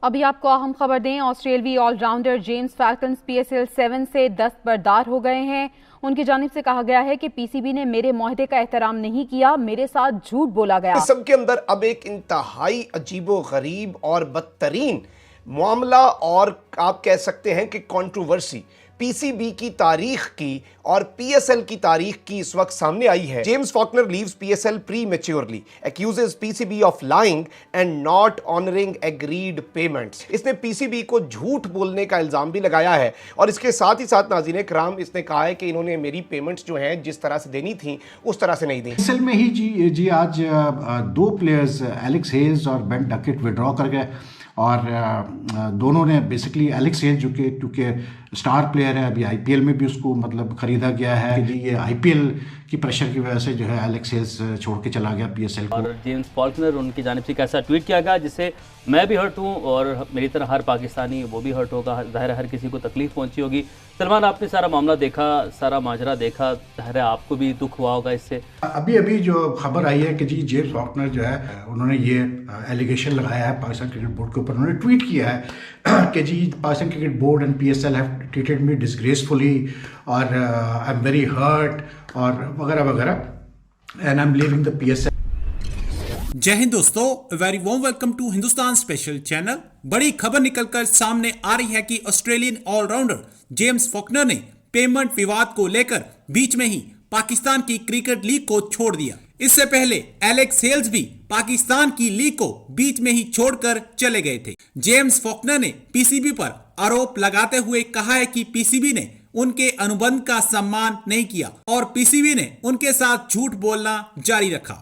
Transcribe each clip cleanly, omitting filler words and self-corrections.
अभी आपको अहम खबर दें, ऑस्ट्रेलियावी ऑलराउंडर जेम्स फैल्कन्स PSL 7 से दस्तबरदार हो गए हैं। उनकी जानिब से कहा गया है कि PCB ने मेरे मुआहदे का एहतराम नहीं किया, मेरे साथ झूठ बोला गया। इस सब के अंदर अब एक इंतहाई अजीबो गरीब और बदतरीन मामला और आप कह सकते हैं कि कंट्रोवर्सी PCB की तारीख की और PSL की तारीख की इस वक्त सामने आई है। James Faulkner leaves PSL prematurely, accuses PCB of lying and not honouring agreed payments. इसने PCB को झूठ बोलने का इल्जाम भी लगाया है और इसके साथ ही साथ नाज़रीन कराम इसने कहा है कि इन्होंने मेरी पेमेंट्स जो हैं जिस तरह से देनी थी उस तरह से नहीं दी। PSL में ही जी आज दो प्लेयर्स एलेक्स हेज और बेन डकेट विड्रॉ कर गए और दोनों ने बेसिकली एलेक्स हेज जो कि क्योंकि स्टार प्लेयर है, अभी IPL में भी उसको मतलब ख़रीदा गया है कि ये IPL की प्रेशर की वजह से जो है एलेक्स हेज छोड़ के चला गया PSL को। और जेम्स फॉल्कनर उनकी जानिब से कैसा ट्वीट किया गया जिससे मैं भी हर्ट हूँ और मेरी तरह हर पाकिस्तानी वो भी हर्ट होगा। ज़ाहिर है हर किसी को तकलीफ पहुँची होगी। सलमान, आपने सारा मामला देखा, सारा माजरा देखा, ज़ाहिर है आपको भी दुख हुआ होगा इससे। अभी जो खबर आई है कि जी जेम्स फॉल्कनर जो है उन्होंने ये एलिगेशन लगाया है पाकिस्तान क्रिकेट बोर्ड के ऊपर। उन्होंने ट्वीट किया है कि जी Pakistan cricket board and PSL have treated me disgracefully और आई एम वेरी हर्ट और वगैरह वगैरह and I am leaving the PSL। जय हिंद दोस्तों, very warm welcome to Hindustan special channel. बड़ी खबर निकलकर सामने आ रही है कि ऑस्ट्रेलियन ऑलराउंडर जेम्स फॉकनर ने पेमेंट विवाद को लेकर बीच में ही पाकिस्तान की क्रिकेट लीग को छोड़ दिया। इससे पहले एलेक्स हेल्स भी पाकिस्तान की लीग को बीच में ही छोड़कर चले गए थे। जेम्स फॉकनर ने PCB पर आरोप लगाते हुए कहा है कि PCB ने उनके अनुबंध का सम्मान नहीं किया और PCB ने उनके साथ झूठ बोलना जारी रखा।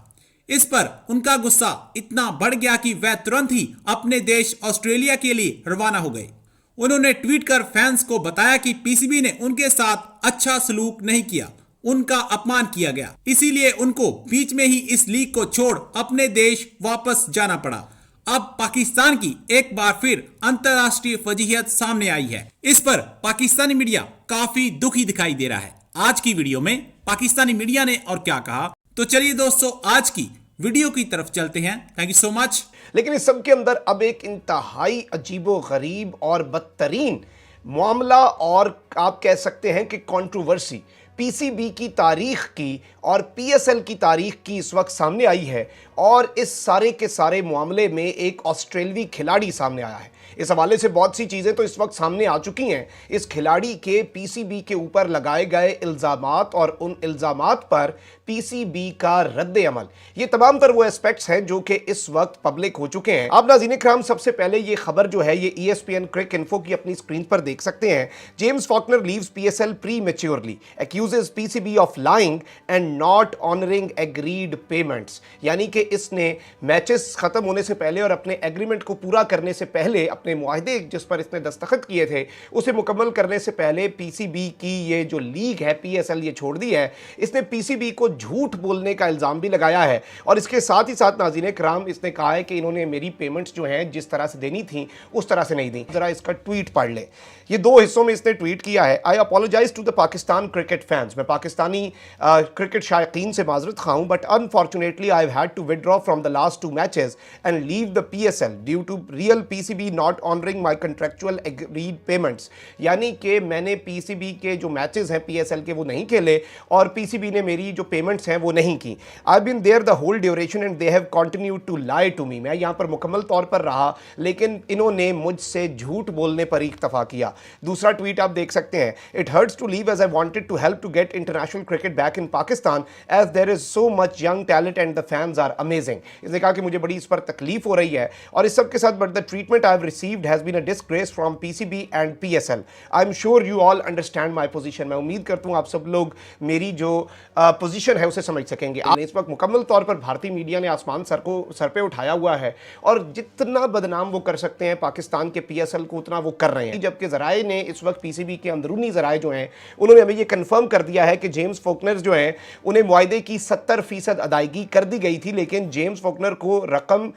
इस पर उनका गुस्सा इतना बढ़ गया कि वह तुरंत ही अपने देश ऑस्ट्रेलिया के लिए रवाना हो गए। उन्होंने ट्वीट कर फैंस को बताया कि PCB ने उनके साथ अच्छा सलूक नहीं किया, उनका अपमान किया गया, इसीलिए उनको बीच में ही इस लीग को छोड़ अपने देश वापस जाना पड़ा। अब पाकिस्तान की एक बार फिर अंतर्राष्ट्रीय फजीहत सामने आई है। इस पर पाकिस्तानी मीडिया काफी दुखी दिखाई दे रहा है। आज की वीडियो में पाकिस्तानी मीडिया ने और क्या कहा, तो चलिए दोस्तों आज की वीडियो की तरफ चलते हैं। Thank you so much. लेकिन इस सब के अंदर अब एक इंतहाई अजीबो गरीब और बदतरीन मामला और आप कह सकते हैं कि कंट्रोवर्सी PCB की तारीख की और PSL की तारीख की इस वक्त सामने आई है और इस सारे के सारे मामले में एक ऑस्ट्रेलियावी खिलाड़ी सामने आया है। इस हवाले से बहुत सी चीज़ें तो इस वक्त सामने आ चुकी हैं। इस खिलाड़ी के PCB के ऊपर लगाए गए इल्ज़ामात और उन इल्ज़ामात पर PCB का रद्द अमल, ये तमाम तर वो एस्पेक्ट्स हैं जो कि इस वक्त पब्लिक हो चुके हैं। आप नाज़रीन कराम सबसे पहले ये खबर जो है ये ESPN क्रिक इन्फो की अपनी स्क्रीन पर देख सकते हैं। James Faulkner leaves PSL prematurely, accuses PCB of lying and not honouring agreed payments. यानी कि इसने मैचेस खत्म होने से पहले और अपने एग्रीमेंट को पूरा करने से पहले, अपने मुआहदे जिस पर इसने दस्तखत किए थे उसे मुकम्मल करने से पहले PCB की ये जो लीग है PSL ये छोड़ दी है। इसने PCB को झूठ बोलने का इल्ज़ाम भी लगाया है और इसके साथ ही साथ नाज़रीन कराम इसने कहा है कि इन्होंने मेरी पेमेंट्स जो हैं जिस तरह से देनी थी उस तरह से नहीं दी। ज़रा इसका ट्वीट पढ़ ले, ये दो हिस्सों में इसने ट्वीट किया है। I apologise to the Pakistan cricket fans, मैं पाकिस्तानी क्रिकेट शायकीन से माजरत खा हूँ, but unfortunately I have had to withdraw from the last 2 matches and leave the PSL due to real PCB not honouring my contractual agreed payments. यानी कि मैंने PCB के जो मैचेस हैं PSL के वो नहीं खेले और PCB ने मेरी जो पेमेंट्स हैं वो नहीं की। I been there the whole duration and they have continued to lie to me. मैं यहाँ पर मुकम्मल तौर पर रहा लेकिन इन्होंने मुझसे झूठ बोलने पर इक्तफा किया। दूसरा ट्वीट आप देख सकते हैं, it hurts to leave as I wanted to help to get international cricket back in Pakistan as there is so much young talent and the fans are amazing. इसने कहा कि मुझे बड़ी इस पर तकलीफ हो रही है और इस सब के साथ but the treatment I have received has been a disgrace from PCB and PSL। I am sure you all understand my position. मैं उम्मीद करता हूँ आप सब लोग मेरी जो पोजीशन है उसे समझ सकेंगे। इस वक्त मुकम्मल तौर पर भारतीय मीडिया ने आसमान सर पे उठाया हुआ है और जितना बदनाम वो कर सकते हैं पाकिस्तान के PSL को उतना वो कर रहे हैं। जबकि ज़राए ने इस वक्त PCB के अंदरूनी ज़राए जो हैं उन्होंने हमें ये कन्फर्म कर दिया है कि जेम्स फॉकनर जो हैं उन्हें मुआहदे की 70% अदायगी कर दी गई थी लेकिन जेम्स फॉकनर को रकम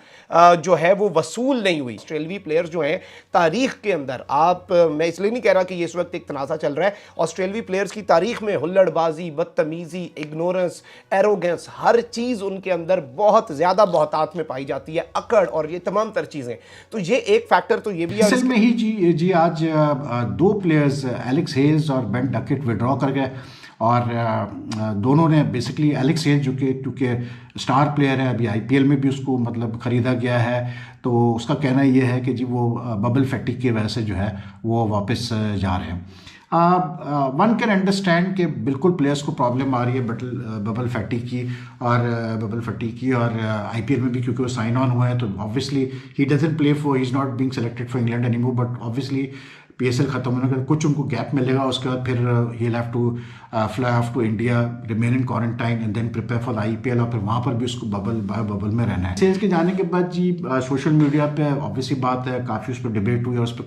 जो है वो वसूल नहीं हुई। ऑस्ट्रेलियावी प्लेयर्स जो हैं तारीख के अंदर, आप मैं इसलिए नहीं कह रहा कि ये इस वक्त एक तनाज़ा चल रहा है, ऑस्ट्रेलियावी प्लेयर्स की तारीख में हुल्लड़बाजी, बदतमीज़ी, इग्नोरेंस, कॉन्फिडेंस, एरोगेंस, हर चीज़ उनके अंदर बहुत ज़्यादा बहुतात में पाई जाती है, अकड़ और ये तमाम तर चीज़ें। तो ये एक फैक्टर तो ये भी है। असल में ही जी आज दो प्लेयर्स एलेक्स हेज और बेन डकेट विड्रॉ कर गए और दोनों ने बेसिकली एलेक्स हेज जो कि क्योंकि स्टार प्लेयर है, अभी आईपीएल में भी उसको मतलब ख़रीदा गया है, तो उसका कहना ये है कि जी वो बबल फैटिक की वजह से जो है वो वापस जा रहे हैं। वन कैन अंडरस्टैंड कि बिल्कुल प्लेयर्स को प्रॉब्लम आ रही है बबल फैटिक की और आईपीएल में भी क्योंकि वो साइन ऑन हुआ है, तो obviously he doesn't play for, he is not being selected for England anymore, but obviously PSL खत्म होने के कुछ उनको गैप मिलेगा, उसके बाद फिर he have to fly off to India, remain in quarantine and then prepare for IPL, और फिर वहाँ पर भी उसको बबल में रहना है। सेल्स के जाने के बाद जी सोशल मीडिया पे ऑब्वियसली बात है, काफ़ी उस पर डिबेट हुई और उस पर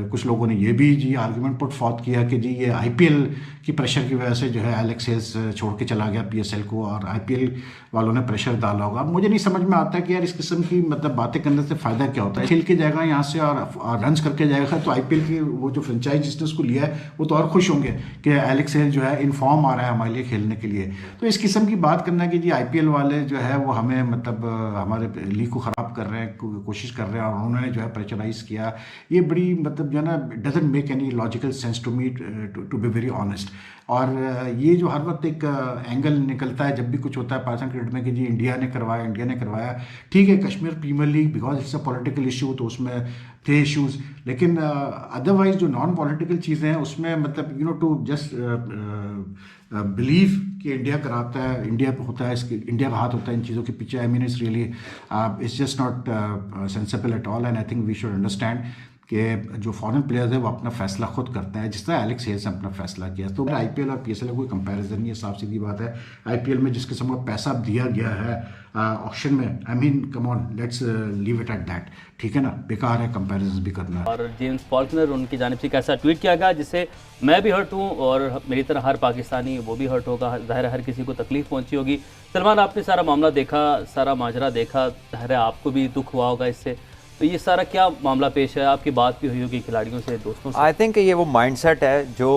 कुछ लोगों ने ये भी जी आर्गूमेंट पुट फॉर्थ किया कि जी ये आईपीएल की प्रेशर की वजह से जो है एलेक्स हेज छोड़ के चला गया पीएसएल को और आईपीएल वालों ने प्रेशर डाला होगा। मुझे नहीं समझ में आता कि यार इस किस्म की मतलब बातें करने से फ़ायदा क्या होता है। खेल के जाएगा यहाँ से और रन करके जाएगा, तो आईपीएल की वो जो फ्रेंचाइज जिसने उसको लिया है वो तो और खुश होंगे कि एलेक्स हेज जो है इन फॉर्म आ रहा है हमारे लिए खेलने के लिए। तो इस किस्म की बात करना कि जी आईपीएल वाले जो है वो हमें मतलब हमारे लीग को ख़राब कर रहे हैं, कोशिश कर रहे हैं और उन्होंने जो है प्रेशराइज किया, ये बड़ी मतलब जो है ना doesn't make any logical sense to me, to be very honest. और ये जो हर वक्त एक एंगल निकलता है जब भी कुछ होता है पाकिस्तान क्रिकेट में कि जी इंडिया ने करवाया, ठीक है, Kashmir premier league because it's a political issue तो उसमें थे इश्यूज़, लेकिन अदरवाइज जो नॉन पॉलिटिकल चीज़ें हैं उसमें मतलब you know to just believe कि इंडिया कराता है, इंडिया होता है, इसके इंडिया का हाथ होता है इन चीज़ों के पीछे, I mean it's really it's just not sensible at all, and I think we should understand कि जो फॉरेन प्लेयर्स है वो अपना फैसला खुद करते हैं, जिस तरह एलेक्स हेज ने अपना फैसला किया। तो आईपीएल और पीएसएल का कोई कंपैरिजन नहीं है, साफ सीधी बात है। आईपीएल में जिस किस्म का पैसा दिया गया है ऑक्शन में, I mean come on, let's leave it at that, ठीक है ना, बेकार है कंपैरिजन भी करना। और जेम्स फॉल्कनर उनकी जानिब से कैसा ट्वीट किया गया जिससे मैं भी हर्ट हूँ और मेरी तरह हर पाकिस्तानी वो भी हर्ट होगा, ज़ाहिर है हर किसी को तकलीफ पहुँची होगी। सलमान, आपने सारा मामला देखा, सारा माजरा देखा, ज़ाहिर है आपको भी दुख हुआ होगा इससे, तो ये सारा क्या मामला पेश है? आपकी बात भी हुई होगी खिलाड़ियों से, दोस्तों से। आई थिंक ये वो माइंडसेट है जो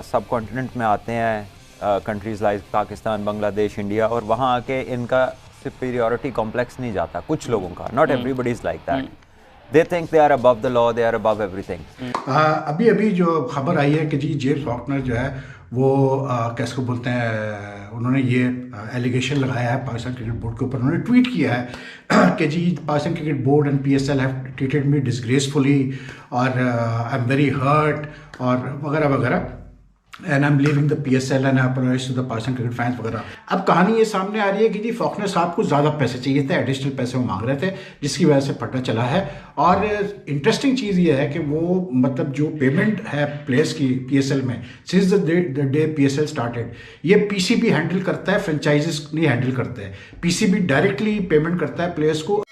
सब कॉन्टिनेंट में आते हैं, countries like Pakistan, Bangladesh, India, और वहाँ आके इनका सुपीरियॉरिटी कॉम्प्लेक्स नहीं जाता कुछ लोगों का, not everybody is like that, they think they are above the law, they are above everything. अभी जो खबर आई है कि जी जेम्स फॉल्कनर जो है वो कैसे को बोलते हैं, उन्होंने ये एलिगेशन लगाया है पाकिस्तान क्रिकेट बोर्ड के ऊपर, उन्होंने ट्वीट किया है कि जी Pakistan cricket board and PSL have treated me disgracefully और आई एम वेरी हर्ट और वगैरह वगैरह, and I am leaving the PSL and I apologise to the Pakistan cricket fans वगैरह। अब कहानी ये सामने आ रही है कि जी फॉल्कनर साहब को ज़्यादा पैसे चाहिए थे, एडिशनल पैसे वो मांग रहे थे, जिसकी वजह से पता चला है। और इंटरेस्टिंग चीज़ ये है कि वो मतलब जो पेमेंट है प्लेयर्स की पीएसएल में, since the day PSL started, ये पीसीबी हैंडल करता है, फ्रेंचाइजेस नहीं हैंडल करते हैं। पीसीबी डायरेक्टली पेमेंट करता है प्लेयर्स को।